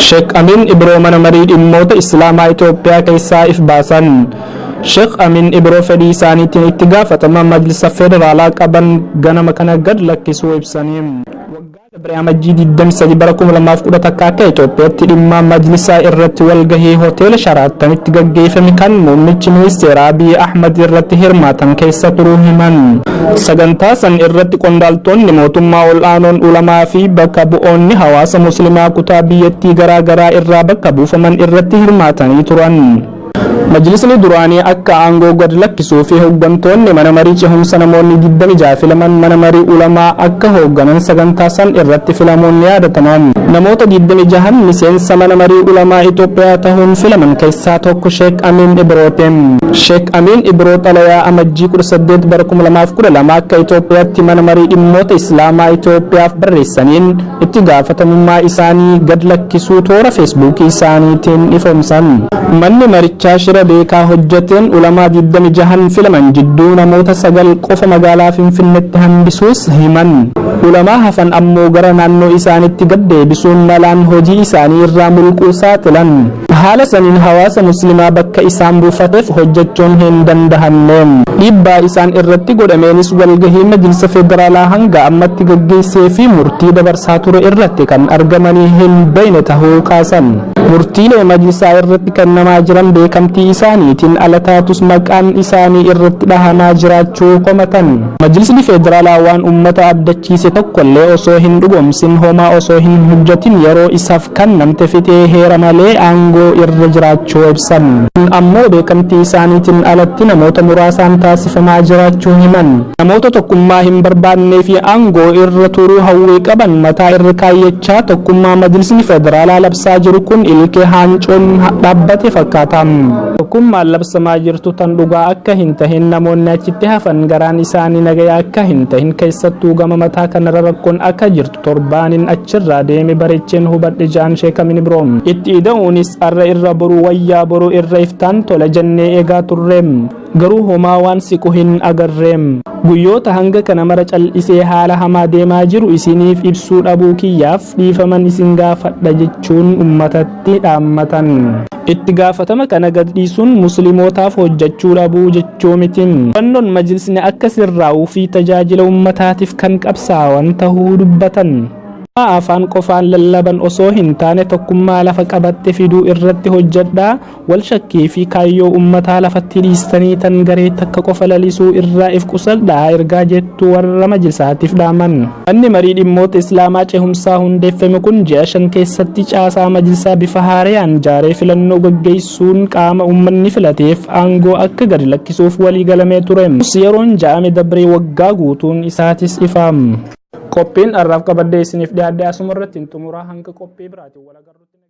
Sheek Amin Ibroo mana marii dhimmoota Islaamaa Itoophiyaa keessaa if baasan. Sheek Amin Ibroo fedhii isaaniitiin itti gaafatamaa Majlisa Federaalaa qaban ganama kana gad lakkisuu ibsanii. Waggaa Amajjii 23 bara 2010 akka Itoophiyaatti dhimma Majlisaa irratti walgahii hoteela Sharaatanitti gaggeeffame kan muummichi ministeeraa Abiy Ahmad irratti hirmaatan keessa turuu himan. Sagantaa san irratti qondaaltonni mootummaa ol'aanoon ulamaa fi bakka bu'oonni hawaasa muslimaa kutaa biyyattii garaa garaa irraa bakka buufaman irratti hirmaatanii turan. Majlisni duraanii akka aangoo gad lakkisuu fi hooggantoonni mana marii cehumsa namoonni 26 filaman mana marii ulamaa akka hoogganan sagantaa san irratti filamuun ni yaadataman. Namoota 26 miseensa mana marii ulamaa Itoophiyaa ta'uun filaman keessaa tokko Sheek Amin Ibrootiin. Sheek Amin Ibroo xalayaa Amajjii 18 bara 2012 akka Itoophiyaatti mana marii dhimmoota Islaamaa Itoophiyaaf barreessaniin itti gaafatamummaa isaanii gad lakkisuu toora feesbuukii isaaniitiin ifoomsan. Manni marichaa shira beekaa hojjeteen ulamaa 26 filaman jidduu namoota 9 qofa magaalaa Finfinneetti hambisuus himan. Ulamaa hafan ammoo gara naannoo isaaniitti gad deebisuun malaan hojii isaanii irraa mulquu saaxilan. Haala saniin hawaasa muslimaa bakka isaan buufateef hojjechuun hin danda'amne. Dhiibbaa isaan irratti godhameenis walgahii Majlisa Federaalaa hanga ammatti gaggeessee fi murtii dabarsaa ture irratti kan argamanii hin beekne tahuu kaasan. Murtiilee majlisaa irratti kennamaa jiran beekamtii isaaniitiin ala taatus maqaan isaanii irratti dhahamaa jiraachuu komatan. Majlisni Federaalaa waan uummata abdachiise tokkollee osoo hin dhugoomsin homaa osoo hin hojjetin yeroo isaaf kennamte fixee heera malee aangoo irra jiraachuu ibsan. Ammoo beekamtii isaaniitiin alatti namoota muraasaan taasifamaa jiraachuu himan. Namoota tokkummaa hin barbaannee fi aangoo irra turuu hawwii qaban mataa irra kaayyachaa tokkummaa Majlisni Federaalaa labsaa jiru kun ilkee haancoon dhaabbate fakkaata. Tokkummaan labsamaa jirtu tan dhugaa akka hin tahin namoonni achitti hafan garaan isaanii nagayaa akka hin tahin keessattuu gama mataa kanarra rakkoon akka jirtu torbaanin achirraa deeme bareecheen hubadhe jaan Sheek Amin Ibroo. Itti ida'uunis arra irra boruu wayyaa boruu irra iftaan tola jennee eegaa turreem. Garuu homaa waan siqu hin agarreem. Guyyoota hanga kana mara cal'isee haala hamaa deemaa jiru isiniif ibsuu dhabuu kiyyaaf dhiifaman isin gaafadha jechuun ummatatti dhaammatan. Itti gaafatama kana gad dhiisuun muslimootaaf hojjechuu dhabuu jechuu mitiin. Wannoon majlisni akka sirraa'uu fi tajaajila ummataatiif kan qabsaa'an tahuu dubbatan. Afaan qofaan lallaban osoo hin taane tokkummaa lafa qabatte fiduu irratti hojjedhaa. Wal shakkii fi kaayyoo ummataa lafatti dhiistanii tan garee takka qofa lalisuu irraa if qusadhaa ergaa jettu warra majlisaatiif dhaaman. Manni marii dhimmoota Islaamaa cehumsaa hundeeffame kun ji'a 5 keessatti caasaa majlisaa bifa haaraan jaaree filannoo gaggeessuun qaama ummanni filateef aangoo akka gad lakkisuuf walii galamee ture. Yeroon ja'ame dabree waggaa guutuun isaatis ifaam. Qophiin arraaf qabadde isiniif dhiyaadde asuma irratti xumuraa hanga qophii biraatiin wal agarruutti.